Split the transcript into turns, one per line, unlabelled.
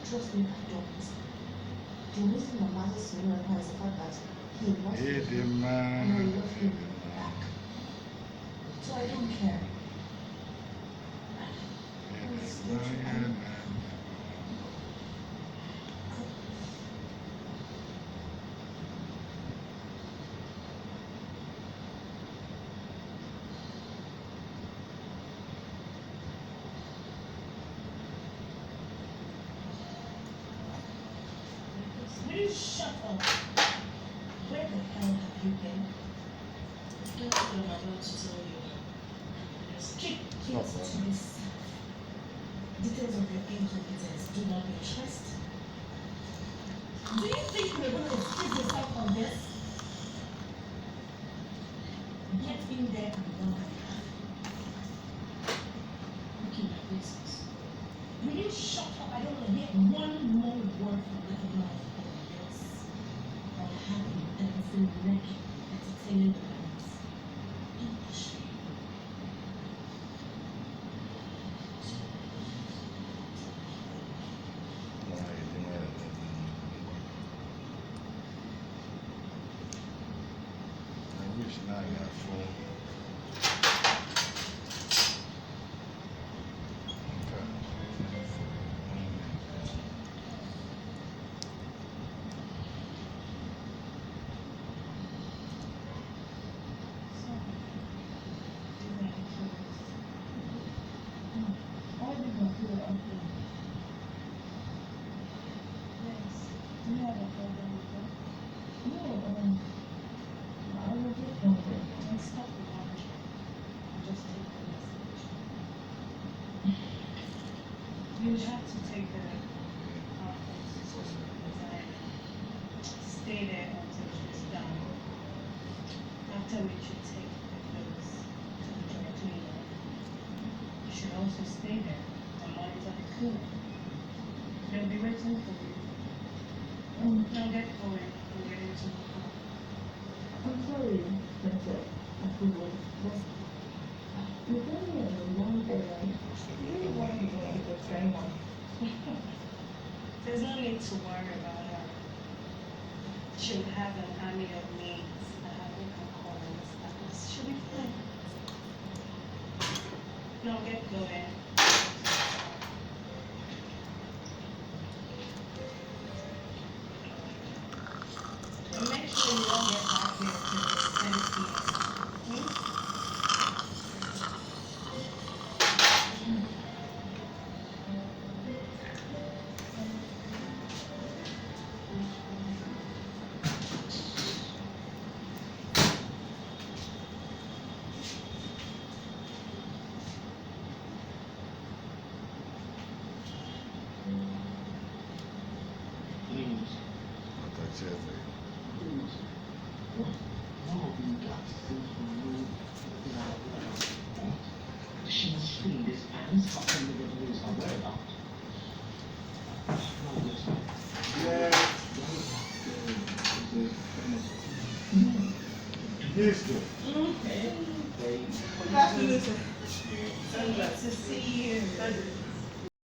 Trust me, I don't. The reason my mother is is the fact that he lost me and I love him back. So I don't care. Will you shut up? Where the hell have you been? That's what I'm about to tell you. Just keep it to yourself. Details of your incompetence do not interest. Do you think you're going to excuse yourself on this? Get in there and be done with it. Looking at this. Will you shut up? I don't want to hear one more word from little life. Happy and feel naked, entertaining the parents. English.
I wish now I got phone.
You would have to take the stay there until she's done. After which you take the clothes to the dry cleaner. You should also stay there and monitor the cooler. They'll be waiting for you. Now get going and get into the car. I'm sorry, Princess. I forgot. You told me on the long errand. You really want to go with your friend one. There's no need to worry about her. She would have an army of maids that have who can call and status. She'll be fine. Now get going. And make sure you don't get back here till 10 p.m. Glad to see you.